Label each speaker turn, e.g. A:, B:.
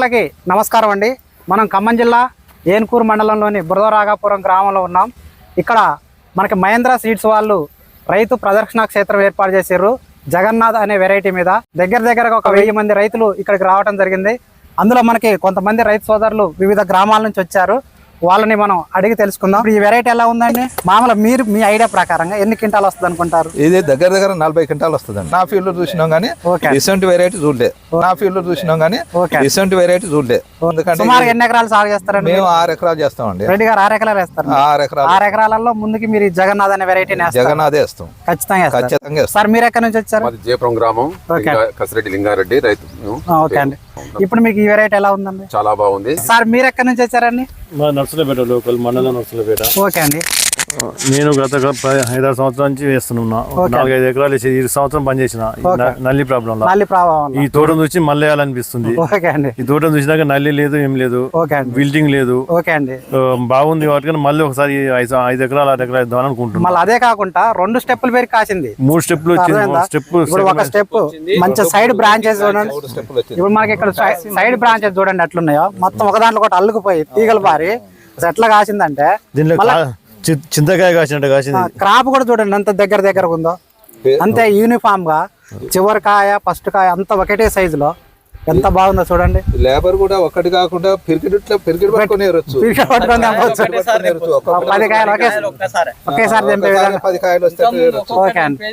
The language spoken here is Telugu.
A: సోదరులకి నమస్కారం అండి. మనం ఖమ్మం జిల్లా ఏన్కూరు మండలంలోని బురదరాఘాపురం గ్రామంలో ఉన్నాం. ఇక్కడ మనకి మహేంద్ర సీడ్స్ వాళ్ళు రైతు ప్రదర్శన క్షేత్రం ఏర్పాటు చేశారు. జగన్నాథ్ అనే వెరైటీ మీద దగ్గరగా ఒక 1000 మంది రైతులు ఇక్కడికి రావడం జరిగింది. అందులో మనకి కొంతమంది రైతు సోదరులు వివిధ గ్రామాల నుంచి వచ్చారు. వాళ్ళని మనం అడిగి తెలుసుకుందాం. ఈ వెరైటీ ఎలా ఉందండి? మామూలు మీరు మీ ఐడియా ప్రకారంగా ఎన్ని క్వింటాలు వస్తుంది అనుకుంటారు?
B: ఇది దగ్గర 40 క్వింటాలు వస్తుందండి. నా ఫీల్డ్ లో చూసినాం కానీ రీసెంట్ వెరైటీ చూడలే.
A: సుమారు ఎన్ని ఎకరాలు సాగు చేస్తారండి?
B: మేము 6 ఎకరాలు చేస్తామండి.
A: రెడ్డి గారు 6 ఎకరాలు వేస్తారు. 6 ఎకరాలలో ముందుకే మీరు జగన్నాథ్ అనే వెరైటీని
B: జగన్నాథే వేస్తాం. ఖచ్చితంగా.
A: సార్ మీరు ఎక్కడి నుంచి వచ్చారు?
C: జయపురం గ్రామం, కసిరెడ్డి లింగారెడ్డి రైతు.
A: ఓకే అండి. ఇప్పుడు మీకు ఈ వెరైటీ ఎలా ఉందండి?
C: చాలా బాగుంది.
A: సార్ మీరు ఎక్కడి నుంచి వచ్చారండి?
D: నర్సులపేట లోకల్ మండలం నర్సులపేట.
A: ఓకే అండి.
D: నేను గత 5-6 సంవత్సరాల నుంచి వేస్తున్నా. 4-5 ఎకరాలు వేసి ఈ సంవత్సరం పనిచేసిన నల్లి ప్రాబ్లం. ఈ తోటం చూసి మళ్ళీ వేయాలనిపిస్తుంది. ఈ తోటం చూసినాక నల్లి లేదు, ఏం లేదు, బిల్డింగ్ లేదు. బాగుంది కాబట్టి మళ్ళీ ఒకసారి 5 ఎకరాలు 6 ఎకరాలు ఇద్దాం అనుకుంటున్నాను.
A: మళ్ళీ అదే కాకుండా 2 స్టెప్పులు పేరు కాసింది.
D: 3 స్టెప్పులు వచ్చింది.
A: ఒక స్టెప్ మంచి సైడ్ బ్రాంచెస్ చూడండి. ఇప్పుడు మనకి ఇక్కడ సైడ్ బ్రాంచెస్ చూడండి ఎట్లున్నాయో. మొత్తం ఒక దాంట్లో ఒకటి అల్లుకుపోయి తీగలు పారి ఎట్లా కాసిందంటే
D: చింతకాయ కాసినట్టు కాసింది.
A: క్రాప్ కూడా చూడండి ఎంత దగ్గర ఉందో. అంతే యూనిఫామ్ గా చివరి కాయ ఫస్ట్ కాయ అంత ఒకటే సైజులో ఎంత బాగుందో చూడండి.
B: లేబర్ కూడా ఒక్కటి కాకుండా పిరికిడి పట్టుకొని
A: 10 కాయలు ఒకేసారి తెంపే విధంగా.
B: ఓకే అండి.